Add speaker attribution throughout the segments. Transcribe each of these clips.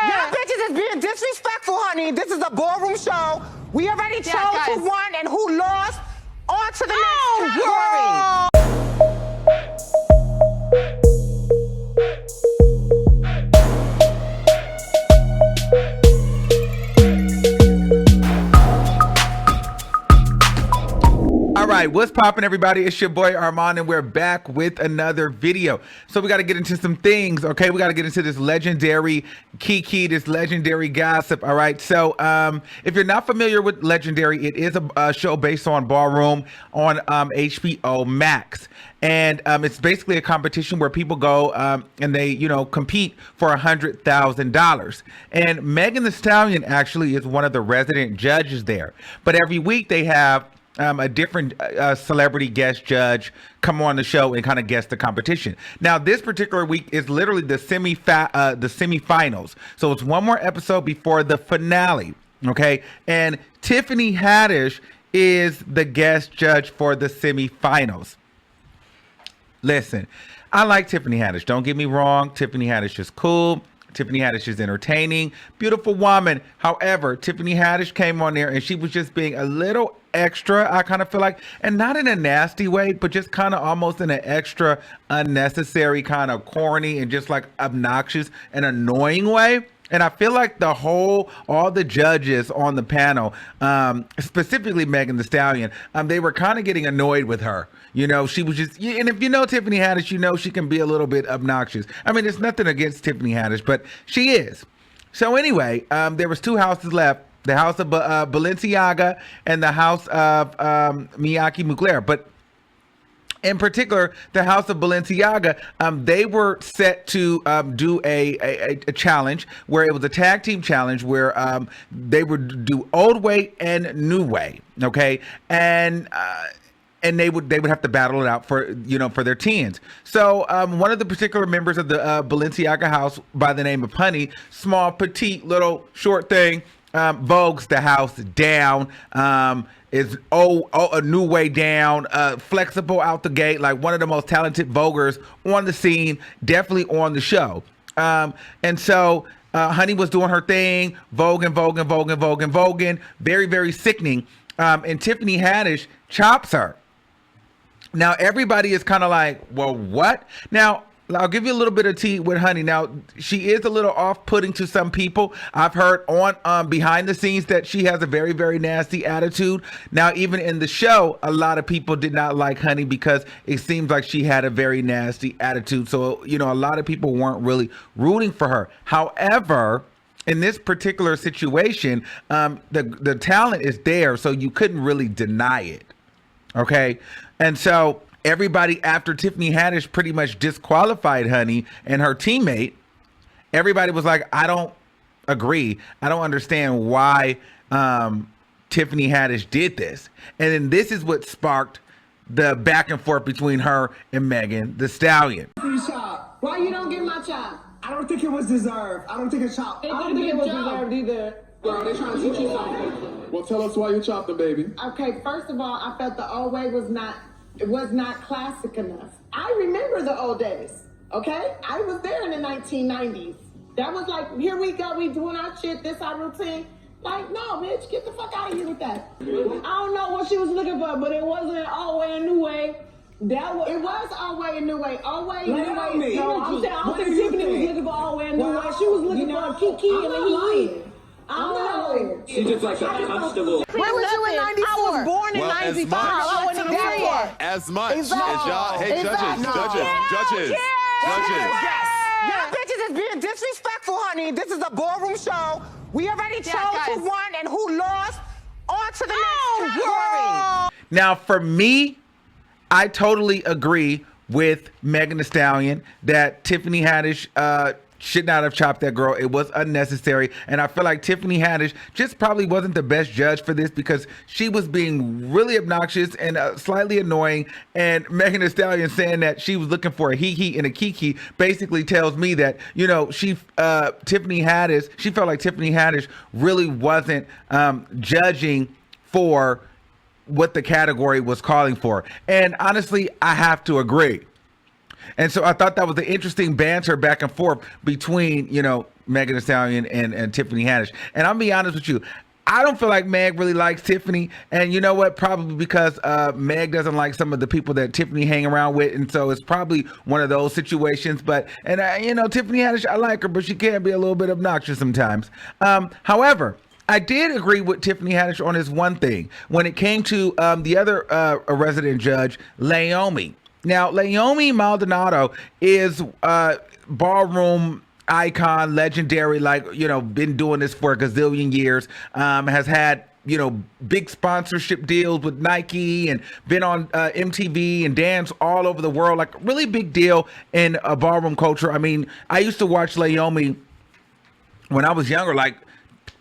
Speaker 1: Y'all bitches is being disrespectful, honey. This is a ballroom show. We already chose who won and who lost. On to the next category.
Speaker 2: All right, what's poppin', everybody? It's your boy Armon, and we're back with another video. So we got to get into some things, okay? We got to get into this legendary Kiki, this legendary gossip, all right? So if you're not familiar with Legendary, it is a show based on ballroom on HBO Max. And it's basically a competition where people go and they, compete for $100,000. And Megan Thee Stallion actually is one of the resident judges there. But every week they have a different celebrity guest judge come on the show and kind of guess the competition. Now, this particular week is literally the semifinals. So it's one more episode before the finale, okay? And Tiffany Haddish is the guest judge for the semifinals. Listen, I like Tiffany Haddish. Don't get me wrong. Tiffany Haddish is cool. Tiffany Haddish is entertaining, beautiful woman. However, Tiffany Haddish came on there and she was just being a little extra, I kind of feel like, and not in a nasty way, but just kind of almost in an extra unnecessary kind of corny and just like obnoxious and annoying way. And I feel like all the judges on the panel, specifically Megan Thee Stallion, they were kind of getting annoyed with her. She was just, and if you know Tiffany Haddish, she can be a little bit obnoxious. I mean, it's nothing against Tiffany Haddish, but she is. So anyway, there was two houses left, the house of Balenciaga and the house of Muglar. But in particular, the house of Balenciaga, they were set to do a challenge where it was a tag team challenge where they would do old way and new way, okay? And they would have to battle it out for their teens. So one of the particular members of the Balenciaga house by the name of Honey, small, petite, little short thing, vogues the house down, is a new way down, flexible out the gate, like one of the most talented voguers on the scene, definitely on the show. And so Honey was doing her thing, voguing, very, very sickening. And Tiffany Haddish chops her. Now, everybody is kind of like, well, what? Now, I'll give you a little bit of tea with Honey. Now, she is a little off-putting to some people. I've heard on behind the scenes that she has a very, very nasty attitude. Now, even in the show, a lot of people did not like Honey because it seems like she had a very nasty attitude. So, a lot of people weren't really rooting for her. However, in this particular situation, the talent is there, so you couldn't really deny it. Okay? And so everybody, after Tiffany Haddish pretty much disqualified Honey and her teammate, everybody was like, I don't agree. I don't understand why Tiffany Haddish did this. And then this is what sparked the back and forth between her and Megan Thee Stallion.
Speaker 3: Why you don't get my chop? I don't think it was deserved. I don't think it's chopped. I don't think it was deserved either. Girl, they're trying to teach you something.
Speaker 4: Well, tell us why you chopped the baby.
Speaker 3: Okay, first of all, I felt the old way was not classic enough. I remember the old days, okay? I was there in the 1990s. That was like, here we go, we doing our shit, this our routine. Like, no, bitch, get the fuck out of here with that. I don't know what she was looking for, but it wasn't old way and new way. It was old way and new way. Old way and new way. No, I'm saying, I don't think Tiffany was looking for old way and new way. She was looking for a Kiki and a He. I'm not lying.
Speaker 4: She just like a constable.
Speaker 1: Where was you in 94? I was born in 95. I wasn't there yet.
Speaker 5: As much
Speaker 1: Exactly.
Speaker 5: as y'all, hey, judges.
Speaker 1: Y'all bitches is being disrespectful, honey. This is a ballroom show. We already chose who won and who lost. On to the next category.
Speaker 2: Now, for me, I totally agree with Megan Thee Stallion that Tiffany Haddish should not have chopped that girl. It was unnecessary. And I feel like Tiffany Haddish just probably wasn't the best judge for this because she was being really obnoxious and slightly annoying. And Megan Thee Stallion saying that she was looking for a he and a Kiki basically tells me that, Tiffany Haddish, she felt like Tiffany Haddish really wasn't judging for what the category was calling for. And honestly, I have to agree. And so I thought that was the interesting banter back and forth between, you know, Megan Thee Stallion and Tiffany Haddish. And I'll be honest with you, I don't feel like Meg really likes Tiffany. And you know what? Probably because Meg doesn't like some of the people that Tiffany hang around with. And so it's probably one of those situations. You know, Tiffany Haddish, I like her, but she can be a little bit obnoxious sometimes. However, I did agree with Tiffany Haddish on this one thing when it came to the other resident judge, Leiomy. Now, Leiomy Maldonado is ballroom icon, legendary, like, you know, been doing this for a gazillion years, has had, you know, big sponsorship deals with Nike and been on MTV and danced all over the world, like really big deal in ballroom culture. I mean, I used to watch Leiomy when I was younger, like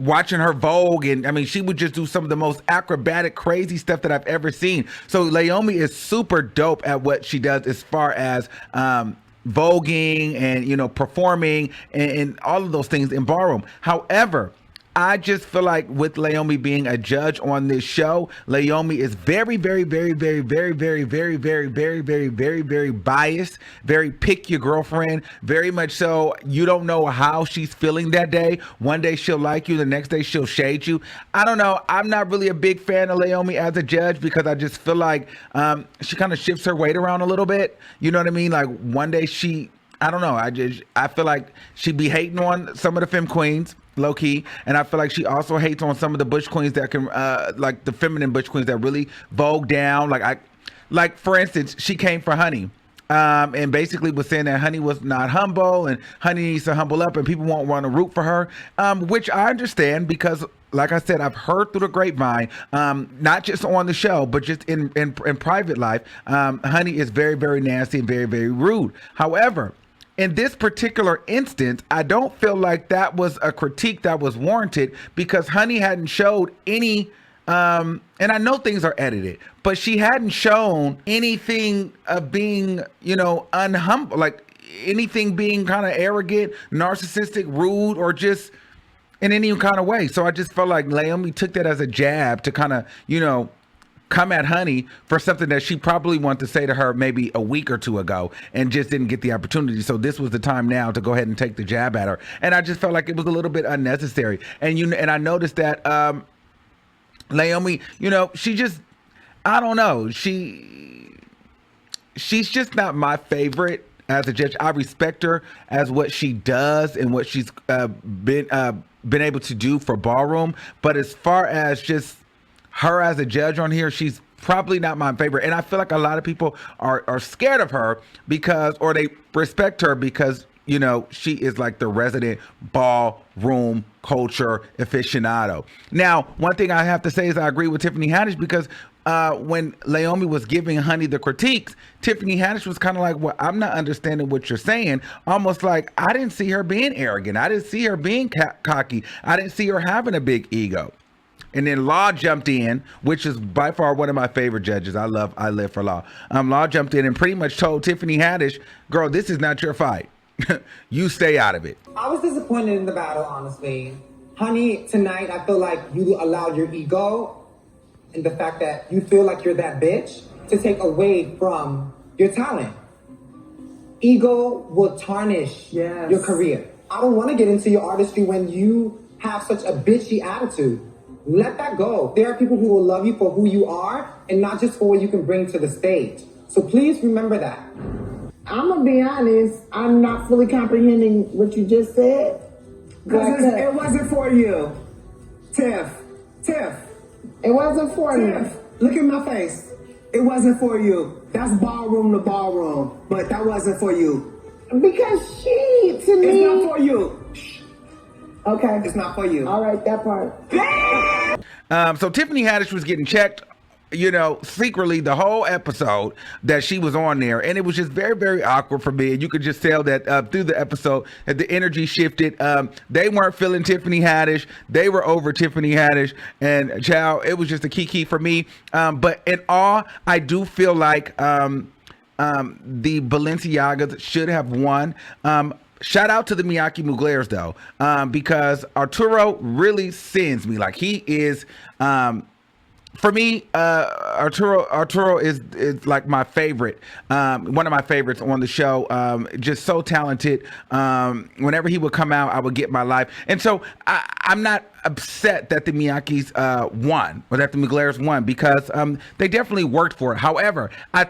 Speaker 2: watching her Vogue, and I mean, she would just do some of the most acrobatic, crazy stuff that I've ever seen. So Leiomy is super dope at what she does as far as voguing and, you know, performing and all of those things in ballroom. However, I just feel like with Leiomy being a judge on this show, Leiomy is very, very, very, very, very, very, very, very, very, very, very, very biased, very pick your girlfriend, very much so. You don't know how she's feeling that day. One day she'll like you, the next day she'll shade you. I don't know. I'm not really a big fan of Leiomy as a judge because I just feel like she kind of shifts her weight around a little bit. You know what I mean? Like one day I don't know. I feel like she be hating on some of the femme queens, low key, and I feel like she also hates on some of the butch queens that can, like the feminine butch queens that really vogue down. Like for instance, she came for Honey, and basically was saying that Honey was not humble and Honey needs to humble up, and people won't want to root for her, which I understand because, like I said, I've heard through the grapevine, not just on the show, but just in private life, Honey is very, very nasty and very, very rude. However, in this particular instance, I don't feel like that was a critique that was warranted because Honey hadn't showed any, and I know things are edited, but she hadn't shown anything of being, you know, unhumble, like anything being kind of arrogant, narcissistic, rude, or just in any kind of way. So I just felt like Leiomy took that as a jab to kind of, you know, come at Honey for something that she probably wanted to say to her maybe a week or two ago and just didn't get the opportunity. So this was the time now to go ahead and take the jab at her. And I just felt like it was a little bit unnecessary. And I noticed that Leiomy, you know, she just, I don't know, she's just not my favorite as a judge. I respect her as what she does and what she's been able to do for ballroom. But as far as just her as a judge on here, she's probably not my favorite. And I feel like a lot of people are scared of her or they respect her because, you know, she is like the resident ballroom culture aficionado. Now, one thing I have to say is I agree with Tiffany Haddish because when Leiomy was giving Honey the critiques, Tiffany Haddish was kind of like, well, I'm not understanding what you're saying. Almost like I didn't see her being arrogant. I didn't see her being cocky. I didn't see her having a big ego. And then Law jumped in, which is by far one of my favorite judges. I live for Law. Law jumped in and pretty much told Tiffany Haddish, girl, this is not your fight. You stay out of it.
Speaker 6: I was disappointed in the battle, honestly. Honey, tonight, I feel like you allowed your ego and the fact that you feel like you're that bitch to take away from your talent. Ego will tarnish your career. I don't want to get into your artistry when you have such a bitchy attitude. Let that go. There are people who will love you for who you are and not just for what you can bring to the stage. So please remember that.
Speaker 3: I'm gonna be honest, I'm not fully comprehending what you just said.
Speaker 6: Because it wasn't for you. Tiff.
Speaker 3: It wasn't for me.
Speaker 6: Look at my face. It wasn't for you. That's ballroom to ballroom, but that wasn't for you.
Speaker 3: Because she, to me...
Speaker 6: It's not for you. Shh.
Speaker 3: Okay.
Speaker 6: It's not for you.
Speaker 3: All right, that part.
Speaker 2: So Tiffany Haddish was getting checked, you know, secretly the whole episode that she was on there. And it was just very, very awkward for me. And you could just tell that through the episode that the energy shifted. They weren't feeling Tiffany Haddish. They were over Tiffany Haddish. And child, it was just a key for me. But in all, I do feel like the Balenciagas should have won. Shout out to the Miyake Muglers though, because Arturo really sends me. Like he is For me, Arturo is like my favorite, one of my favorites on the show. Just so talented. Whenever he would come out, I would get my life. And so I'm not upset that the Miyakis won, or that the Muglars won, because they definitely worked for it. However, I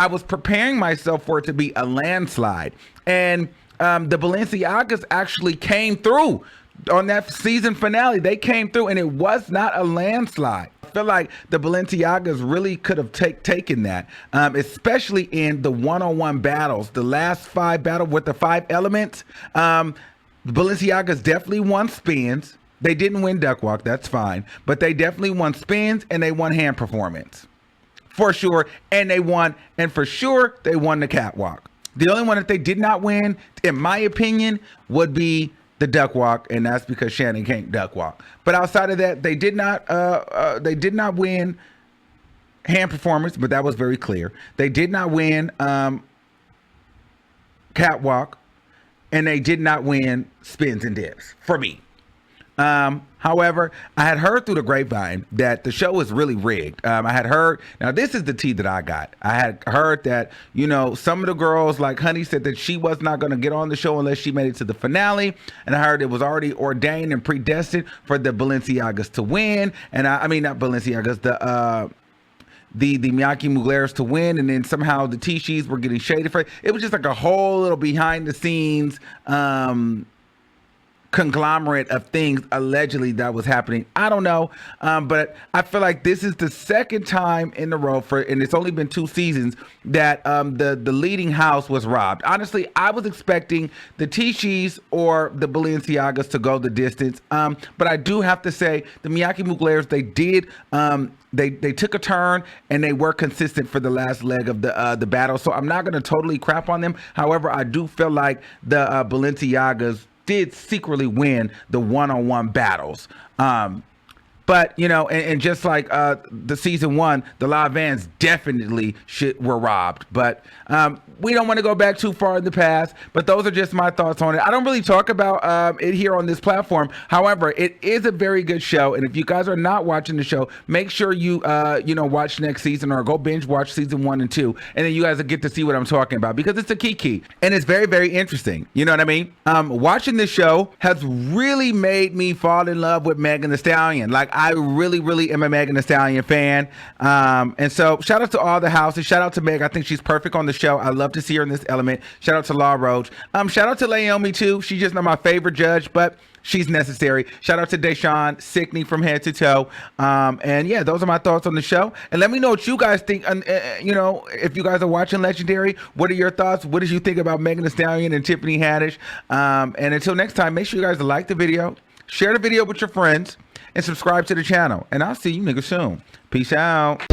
Speaker 2: was preparing myself for it to be a landslide, and the Balenciagas actually came through on that season finale. They came through, and it was not a landslide. I feel like the Balenciagas really could have taken that, especially in the one-on-one battles, the last 5 battle with the 5 elements. The Balenciagas definitely won spins. They didn't win duck walk, that's fine, but they definitely won spins, and they won hand performance for sure. And for sure they won the catwalk. The only one that they did not win, in my opinion, would be the duck walk, and that's because Shannon can't duck walk. But outside of that, they did not win hand performance, but that was very clear. They did not win catwalk, and they did not win spins and dips for me. However, I had heard through the grapevine that the show is really rigged. I had heard, now this is the tea that I got. I had heard that, some of the girls, like Honey, said that she was not going to get on the show unless she made it to the finale. And I heard it was already ordained and predestined for the Balenciagas to win. And I mean, not Balenciagas, the Miyaki Muglars to win, and then somehow the T-Shees were getting shaded for it. It was just like a whole little behind the scenes conglomerate of things allegedly that was happening. I don't know, but I feel like this is the second time in a row and it's only been 2 seasons that the leading house was robbed. Honestly, I was expecting the T-Shees or the Balenciagas to go the distance, but I do have to say the Miyaki Muglars, they did. They took a turn, and they were consistent for the last leg of the battle. So I'm not going to totally crap on them. However, I do feel like the Balenciagas did secretly win the one-on-one battles. But, and just like the season 1, the live vans definitely were robbed. But we don't want to go back too far in the past, but those are just my thoughts on it. I don't really talk about it here on this platform. However, it is a very good show. And if you guys are not watching the show, make sure you, watch next season, or go binge watch season 1 and 2. And then you guys will get to see what I'm talking about, because it's a kiki and it's very, very interesting. You know what I mean? Watching this show has really made me fall in love with Megan Thee Stallion. Like, I really, really am a Megan Thee Stallion fan. And so shout out to all the houses. Shout out to Meg. I think she's perfect on the show. I love to see her in this element. Shout out to Roach. Shout out to Leiomy too. She's just not my favorite judge, but she's necessary. Shout out to Deshaun, Sickney from head to toe. And yeah, those are my thoughts on the show. And let me know what you guys think. If you guys are watching Legendary, what are your thoughts? What did you think about Megan Thee Stallion and Tiffany Haddish? And until next time, make sure you guys like the video, share the video with your friends, and subscribe to the channel. And I'll see you niggas soon. Peace out.